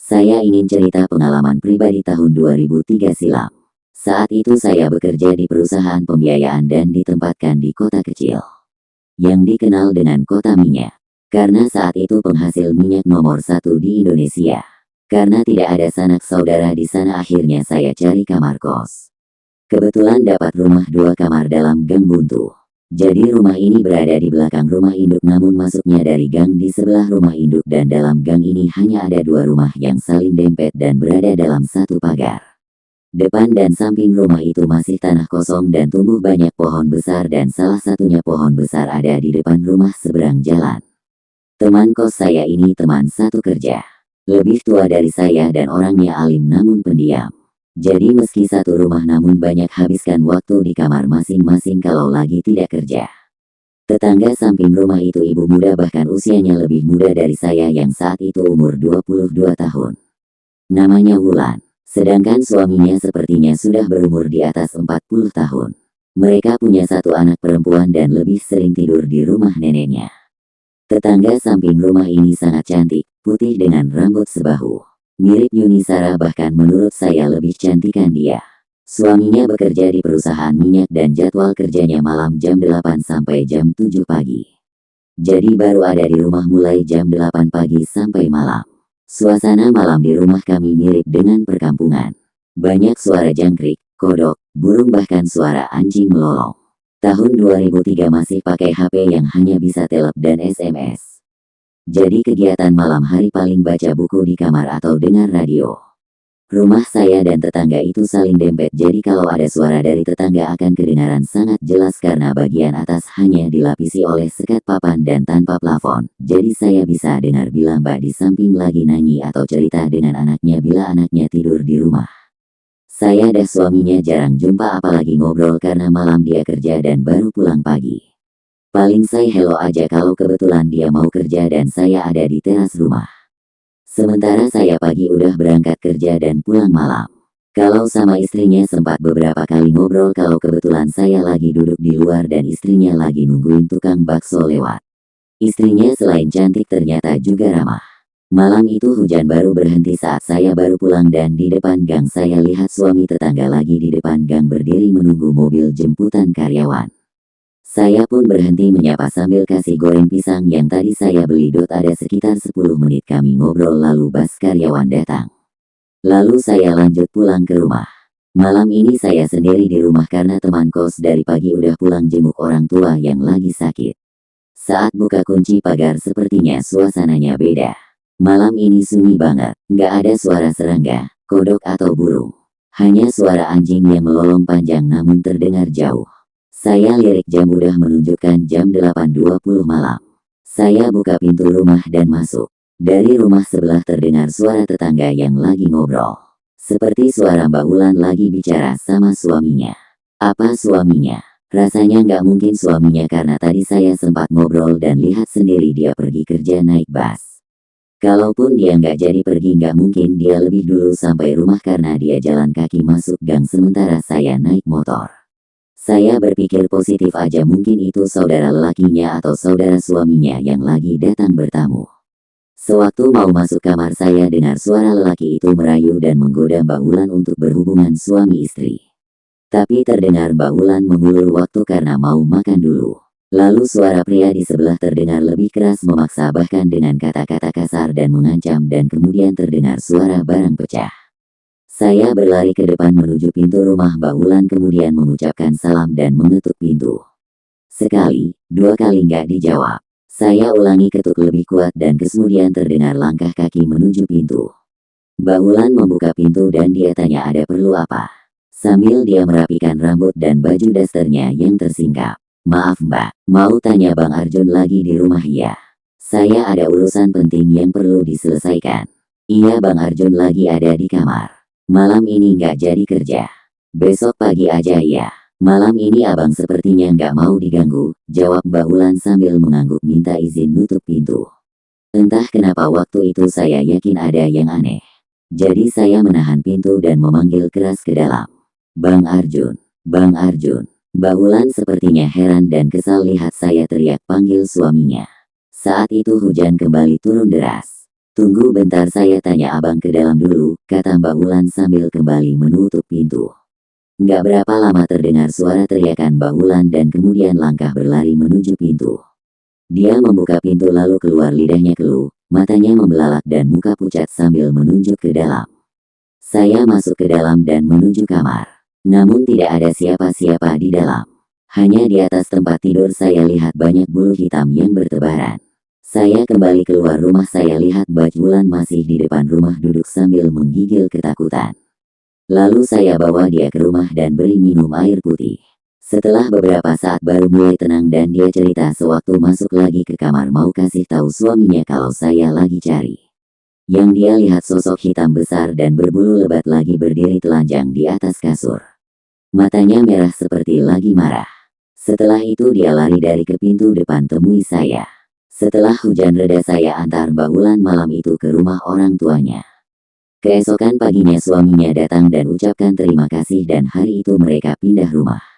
Saya ingin cerita pengalaman pribadi tahun 2003 silam. Saat itu saya bekerja di perusahaan pembiayaan dan ditempatkan di kota kecil yang dikenal dengan kota minyak. Karena saat itu penghasil minyak nomor satu di Indonesia. Karena tidak ada sanak saudara di sana, akhirnya saya cari kamar kos. Kebetulan dapat rumah 2 kamar dalam gang buntu. Jadi rumah ini berada di belakang rumah induk, namun masuknya dari gang di sebelah rumah induk, dan dalam gang ini hanya ada 2 rumah yang saling dempet dan berada dalam satu pagar. Depan dan samping rumah itu masih tanah kosong dan tumbuh banyak pohon besar, dan salah satunya pohon besar ada di depan rumah seberang jalan. Teman kos saya ini teman satu kerja. Lebih tua dari saya dan orangnya alim namun pendiam. Jadi meski satu rumah namun banyak habiskan waktu di kamar masing-masing kalau lagi tidak kerja. Tetangga samping rumah itu ibu muda, bahkan usianya lebih muda dari saya yang saat itu umur 22 tahun. Namanya Wulan. Sedangkan suaminya sepertinya sudah berumur di atas 40 tahun. Mereka punya 1 anak perempuan dan lebih sering tidur di rumah neneknya. Tetangga samping rumah ini sangat cantik, putih dengan rambut sebahu. Mirip Yuni Shara, bahkan menurut saya lebih cantikan dia. Suaminya bekerja di perusahaan minyak dan jadwal kerjanya malam jam 8 sampai jam 7 pagi. Jadi baru ada di rumah mulai jam 8 pagi sampai malam. Suasana malam di rumah kami mirip dengan perkampungan. Banyak suara jangkrik, kodok, burung, bahkan suara anjing melolong. Tahun 2003 masih pakai HP yang hanya bisa telepon dan SMS. Jadi kegiatan malam hari paling baca buku di kamar atau dengar radio. Rumah saya dan tetangga itu saling dempet, jadi kalau ada suara dari tetangga akan kedengaran sangat jelas karena bagian atas hanya dilapisi oleh sekat papan dan tanpa plafon. Jadi saya bisa dengar bila mbak di samping lagi nyanyi atau cerita dengan anaknya bila anaknya tidur di rumah. Saya dan suaminya jarang jumpa apalagi ngobrol karena malam dia kerja dan baru pulang pagi. Paling say hello aja kalau kebetulan dia mau kerja dan saya ada di teras rumah. Sementara saya pagi udah berangkat kerja dan pulang malam. Kalau sama istrinya sempat beberapa kali ngobrol kalau kebetulan saya lagi duduk di luar dan istrinya lagi nungguin tukang bakso lewat. Istrinya selain cantik ternyata juga ramah. Malam itu hujan baru berhenti saat saya baru pulang dan di depan gang saya lihat suami tetangga lagi di depan gang berdiri menunggu mobil jemputan karyawan. Saya pun berhenti menyapa sambil kasih goreng pisang yang tadi saya beli. Ada sekitar 10 menit kami ngobrol lalu bas karyawan datang. Lalu saya lanjut pulang ke rumah. Malam ini saya sendiri di rumah karena teman kos dari pagi udah pulang jenguk orang tua yang lagi sakit. Saat buka kunci pagar sepertinya suasananya beda. Malam ini sunyi banget, nggak ada suara serangga, kodok atau burung. Hanya suara anjing yang melolong panjang namun terdengar jauh. Saya lirik jam udah menunjukkan jam 8.20 malam. Saya buka pintu rumah dan masuk. Dari rumah sebelah terdengar suara tetangga yang lagi ngobrol. Seperti suara Mbak Wulan lagi bicara sama suaminya. Apa suaminya? Rasanya nggak mungkin suaminya karena tadi saya sempat ngobrol dan lihat sendiri dia pergi kerja naik bus. Kalaupun dia nggak jadi pergi, nggak mungkin dia lebih dulu sampai rumah karena dia jalan kaki masuk gang sementara saya naik motor. Saya berpikir positif aja, mungkin itu saudara lelakinya atau saudara suaminya yang lagi datang bertamu. Sewaktu mau masuk kamar saya dengar suara lelaki itu merayu dan menggoda Mbak Wulan untuk berhubungan suami istri. Tapi terdengar Mbak Wulan mengulur waktu karena mau makan dulu. Lalu suara pria di sebelah terdengar lebih keras memaksa bahkan dengan kata-kata kasar dan mengancam, dan kemudian terdengar suara barang pecah. Saya berlari ke depan menuju pintu rumah Mbak Wulan kemudian mengucapkan salam dan mengetuk pintu. Sekali, 2 kali nggak dijawab. Saya ulangi ketuk lebih kuat dan kemudian terdengar langkah kaki menuju pintu. Mbak Wulan membuka pintu dan dia tanya ada perlu apa. Sambil dia merapikan rambut dan baju dasternya yang tersingkap. Maaf Mbak, mau tanya Bang Arjun lagi di rumah ya? Saya ada urusan penting yang perlu diselesaikan. Iya Bang Arjun lagi ada di kamar. Malam ini nggak jadi kerja. Besok pagi aja ya. Malam ini abang sepertinya nggak mau diganggu, jawab Mbak Wulan sambil mengangguk minta izin nutup pintu. Entah kenapa waktu itu saya yakin ada yang aneh. Jadi saya menahan pintu dan memanggil keras ke dalam. Bang Arjun, Bang Arjun. Mbak Wulan sepertinya heran dan kesal lihat saya teriak panggil suaminya. Saat itu hujan kembali turun deras. Tunggu bentar, saya tanya abang ke dalam dulu, kata Mbak Wulan sambil kembali menutup pintu. Nggak berapa lama terdengar suara teriakan Mbak Wulan dan kemudian langkah berlari menuju pintu. Dia membuka pintu lalu keluar, lidahnya keluh, matanya membelalak dan muka pucat sambil menunjuk ke dalam. Saya masuk ke dalam dan menuju kamar. Namun tidak ada siapa-siapa di dalam. Hanya di atas tempat tidur saya lihat banyak bulu hitam yang bertebaran. Saya kembali keluar rumah, saya lihat Mbak Wulan masih di depan rumah duduk sambil menggigil ketakutan. Lalu saya bawa dia ke rumah dan beri minum air putih. Setelah beberapa saat baru mulai tenang dan dia cerita sewaktu masuk lagi ke kamar mau kasih tahu suaminya kalau saya lagi cari. Yang dia lihat sosok hitam besar dan berbulu lebat lagi berdiri telanjang di atas kasur. Matanya merah seperti lagi marah. Setelah itu dia lari dari ke pintu depan temui saya. Setelah hujan reda saya antar Mbak Wulan malam itu ke rumah orang tuanya. Keesokan paginya suaminya datang dan ucapkan terima kasih dan hari itu mereka pindah rumah.